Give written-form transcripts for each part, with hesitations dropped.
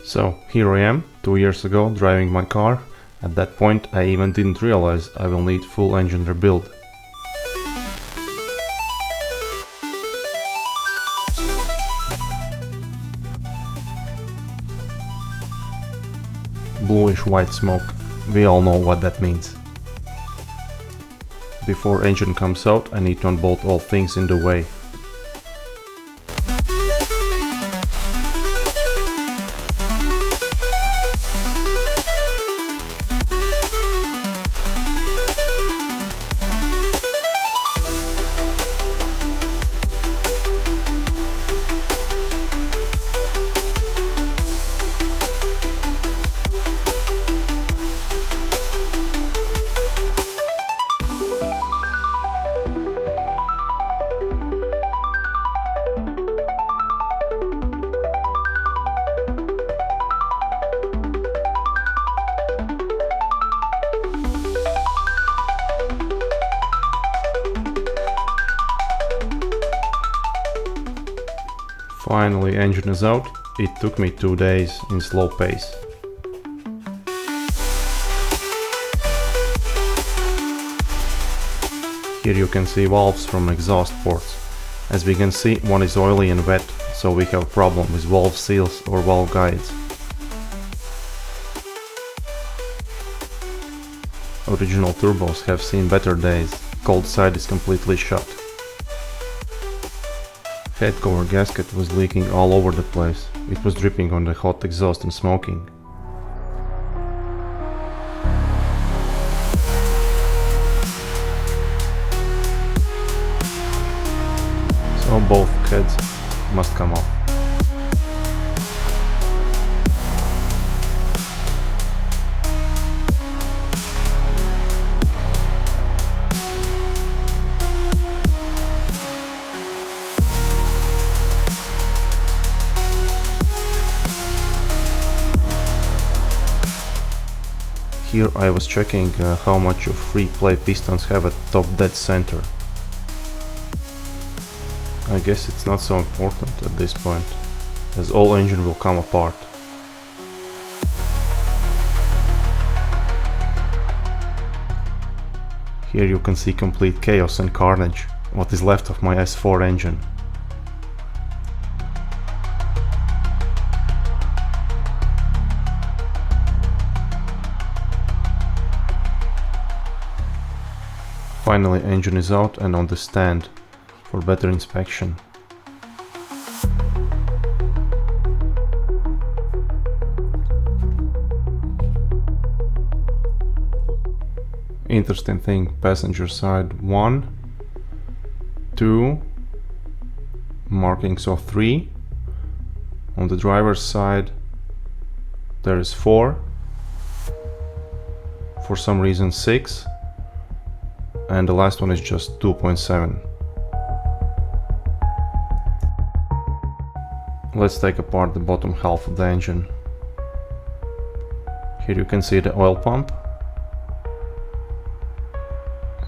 So here I am, 2 years ago, driving my car. At that point I even didn't realize I will need full engine rebuild. Bluish white smoke, we all know what that means. Before engine comes out, I need to unbolt all things in the way. Finally, engine is out. It took me 2 days in slow pace. Here you can see valves from exhaust ports. As we can see, one is oily and wet, so we have a problem with valve seals or valve guides. Original turbos have seen better days. Cold side is completely shut. Head cover gasket was leaking all over the place. It was dripping on the hot exhaust and smoking. So both heads must come off. Here I was checking how much of free play pistons have at top dead center. I guess it's not so important at this point, as all engine will come apart. Here you can see complete chaos and carnage, what is left of my S4 engine. Finally, engine is out and on the stand for better inspection. Interesting thing, passenger side 1, 2, markings of 3. On the driver's side there is 4, for some reason 6. And the last one is just 2.7. Let's take apart the bottom half of the engine. Here you can see the oil pump.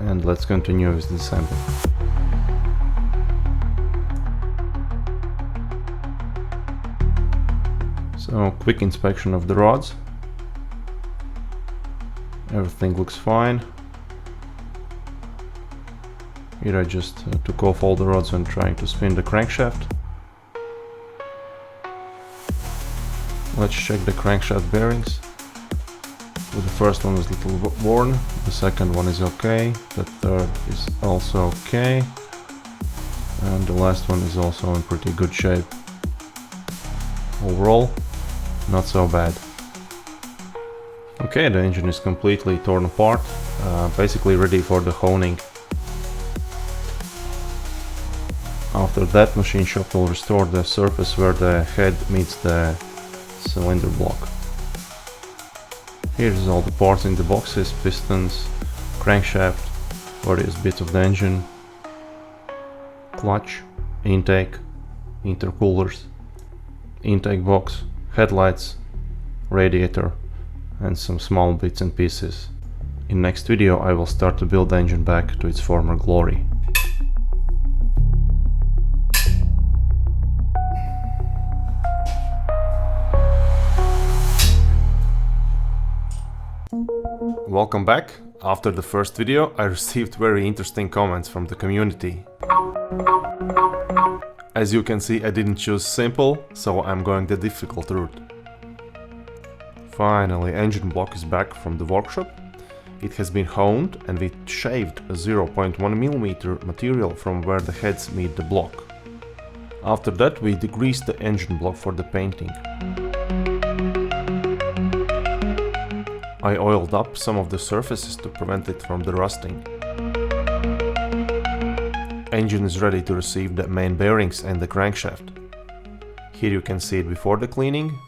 And let's continue with the assembly. So, quick inspection of the rods. Everything looks fine. Here I just took off all the rods when trying to spin the crankshaft. Let's check the crankshaft bearings. So the first one is a little worn, the second one is okay, the third is also okay, and the last one is also in pretty good shape. Overall, not so bad. Okay, the engine is completely torn apart, basically ready for the honing. After that, machine shop will restore the surface where the head meets the cylinder block. Here's all the parts in the boxes, pistons, crankshaft, various bits of the engine, clutch, intake, intercoolers, intake box, headlights, radiator, and some small bits and pieces. In next video I will start to build the engine back to its former glory. Welcome back. After the first video, I received very interesting comments from the community. As you can see, I didn't choose simple, so I'm going the difficult route. Finally, engine block is back from the workshop. It has been honed and we shaved a 0.1 mm material from where the heads meet the block. After that, we degreased the engine block for the painting. I oiled up some of the surfaces to prevent it from the rusting. Engine is ready to receive the main bearings and the crankshaft. Here you can see it before the cleaning,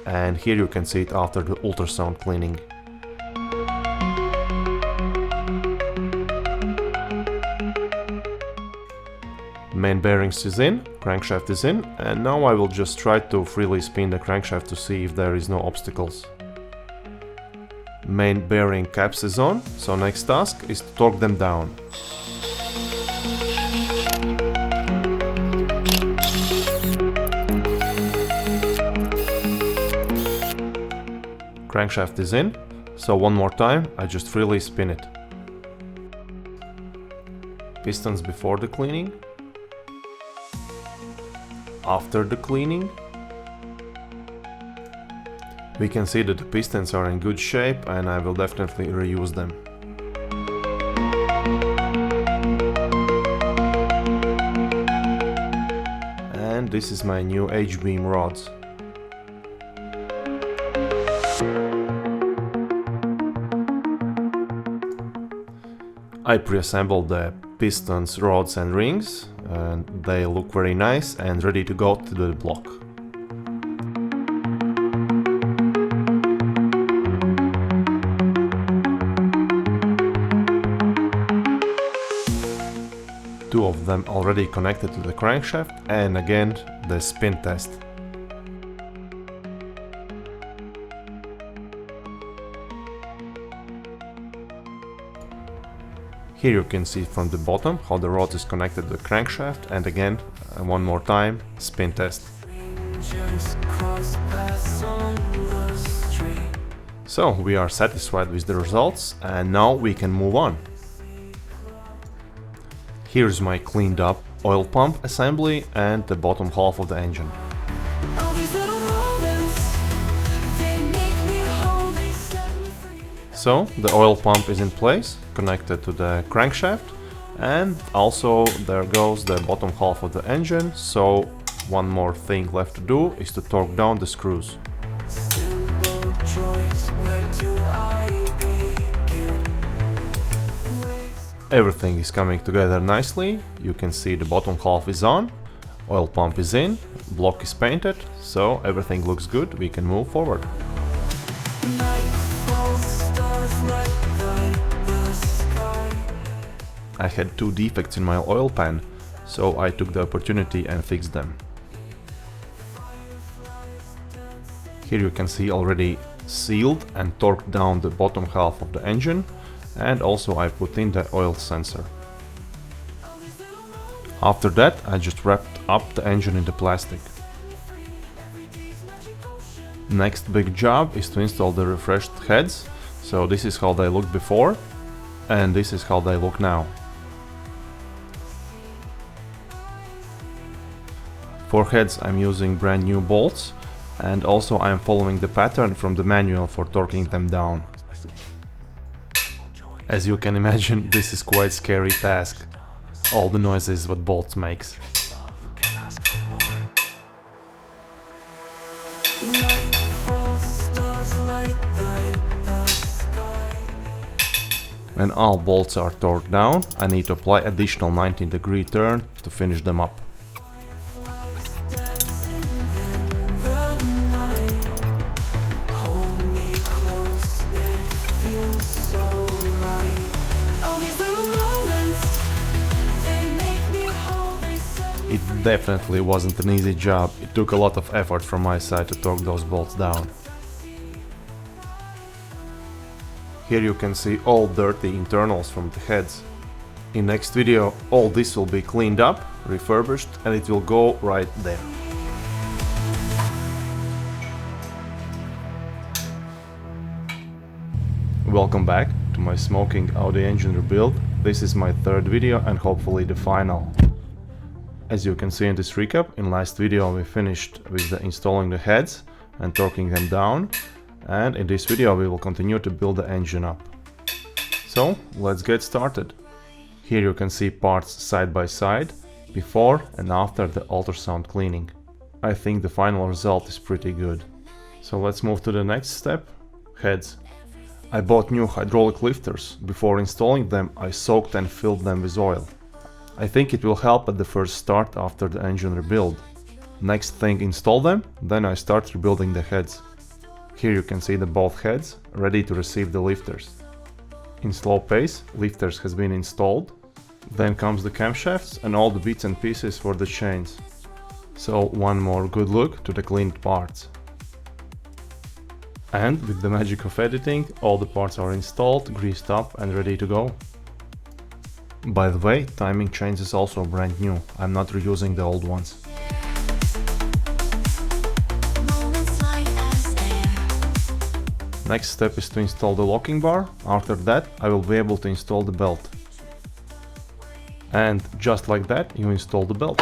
and here you can see it after the ultrasound cleaning. Main bearings is in, crankshaft is in, and now I will just try to freely spin the crankshaft to see if there is no obstacles. Main bearing caps is on, so next task is to torque them down. Crankshaft is in, so one more time I just freely spin it. Pistons before the cleaning. After the cleaning. We can see that the pistons are in good shape and I will definitely reuse them. And this is my new H-beam rods. I pre-assembled the pistons, rods and rings, and they look very nice and ready to go to the block. Two of them already connected to the crankshaft, and again the spin test. Here you can see from the bottom how the rod is connected to the crankshaft, and again, one more time, spin test. So we are satisfied with the results and now we can move on. Here's my cleaned up oil pump assembly and the bottom half of the engine. So the oil pump is in place, connected to the crankshaft, and also there goes the bottom half of the engine, so one more thing left to do is to torque down the screws. Everything is coming together nicely. You can see the bottom half is on, oil pump is in, block is painted, so everything looks good, we can move forward. I had two defects in my oil pan, so I took the opportunity and fixed them. Here you can see already sealed and torqued down the bottom half of the engine, and also I put in the oil sensor. After that I just wrapped up the engine in the plastic. Next big job is to install the refreshed heads, so this is how they looked before and this is how they look now. For heads I'm using brand new bolts, and also I am following the pattern from the manual for torquing them down. As you can imagine, this is quite scary task. All the noises what bolts makes. When all bolts are torqued down, I need to apply additional 90-degree turn to finish them up. It definitely wasn't an easy job. It took a lot of effort from my side to torque those bolts down. Here you can see all dirty internals from the heads. In next video all this will be cleaned up, refurbished, and it will go right there. Welcome back to my smoking Audi engine rebuild. This is my third video and hopefully the final. As you can see in this recap, in last video we finished with installing the heads and torquing them down, and in this video we will continue to build the engine up. So let's get started. Here you can see parts side by side, before and after the ultrasound cleaning. I think the final result is pretty good. So let's move to the next step, heads. I bought new hydraulic lifters. Before installing them, I soaked and filled them with oil. I think it will help at the first start after the engine rebuild. Next thing, install them, then I start rebuilding the heads. Here you can see the both heads ready to receive the lifters. In slow pace, lifters has been installed. Then comes the camshafts and all the bits and pieces for the chains. So one more good look to the cleaned parts. And with the magic of editing, all the parts are installed, greased up and ready to go. By the way, timing chains is also brand new. I'm not reusing the old ones. Next step is to install the locking bar. After that, I will be able to install the belt. And just like that, you install the belt.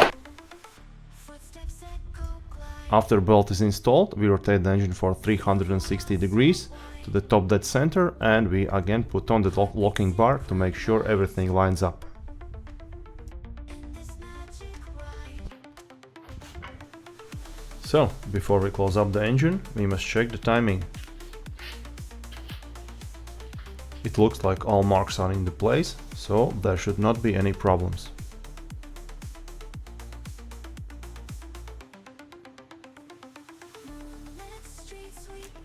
After belt is installed, we rotate the engine for 360 degrees to the top dead center, and we again put on the locking bar to make sure everything lines up. So, before we close up the engine, we must check the timing. It looks like all marks are in the place, so there should not be any problems.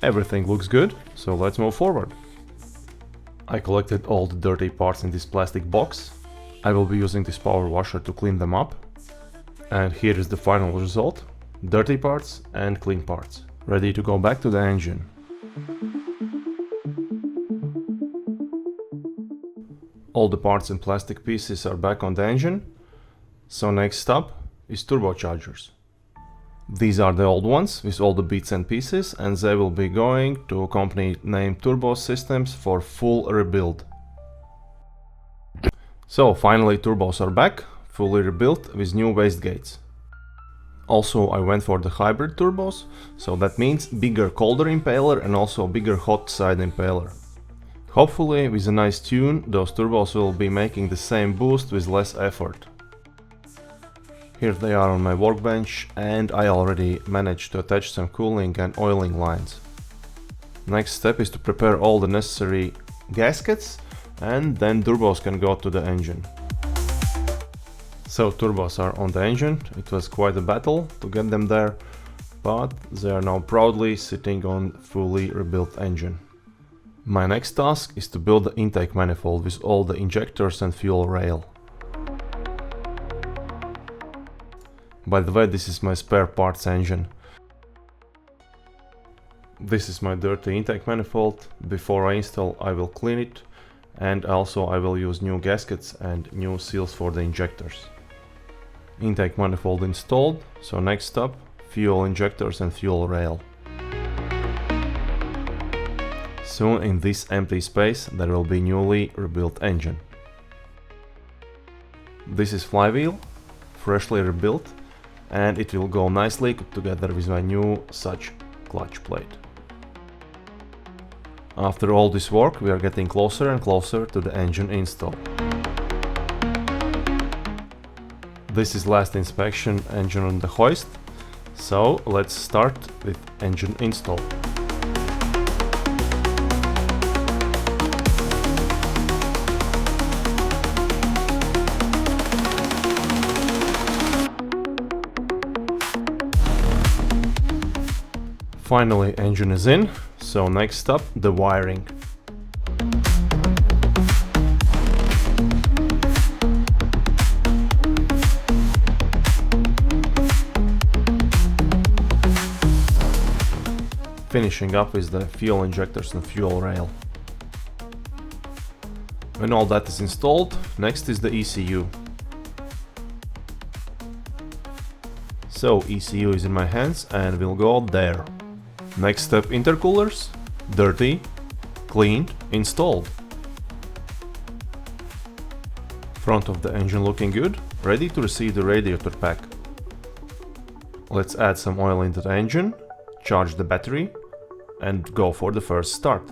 Everything looks good, so let's move forward. I collected all the dirty parts in this plastic box. I will be using this power washer to clean them up. And here is the final result. Dirty parts and clean parts. Ready to go back to the engine. All the parts and plastic pieces are back on the engine. So next up is turbochargers. These are the old ones with all the bits and pieces, and they will be going to a company named Turbo Systems for full rebuild. So finally turbos are back, fully rebuilt with new wastegates. Also I went for the hybrid turbos, so that means bigger colder impeller and also bigger hot side impeller. Hopefully with a nice tune those turbos will be making the same boost with less effort. Here they are on my workbench, and I already managed to attach some cooling and oiling lines. Next step is to prepare all the necessary gaskets, and then turbos can go to the engine. So turbos are on the engine. It was quite a battle to get them there, but they are now proudly sitting on fully rebuilt engine. My next task is to build the intake manifold with all the injectors and fuel rail. By the way, this is my spare parts engine. This is my dirty intake manifold. Before I install, I will clean it, and also I will use new gaskets and new seals for the injectors. Intake manifold installed, so next up, fuel injectors and fuel rail. Soon in this empty space there will be newly rebuilt engine. This is flywheel, freshly rebuilt, and it will go nicely together with my new such clutch plate. After all this work, we are getting closer and closer to the engine install. This is last inspection engine on the hoist, so let's start with engine install. Finally, engine is in, so next up, the wiring. Finishing up is the fuel injectors and fuel rail. When all that is installed, next is the ECU. So ECU is in my hands and will go there. Next step, intercoolers, dirty, Cleaned, installed. Front of the engine looking good, ready to receive the radiator pack. Let's add some oil into the engine, charge the battery, and go for the first start.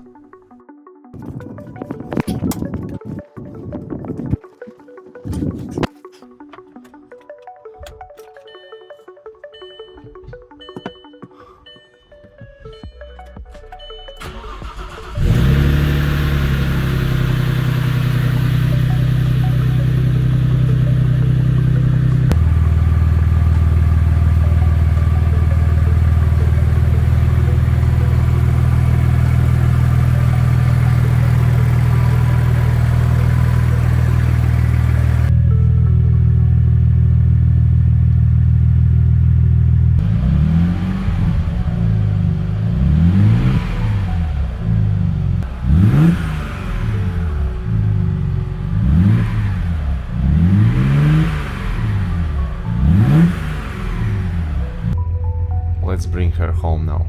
Let's bring her home now.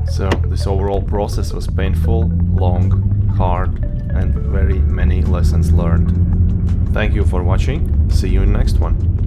So this overall process was painful, long, hard, and very many lessons learned. Thank you for watching. See you in the next one.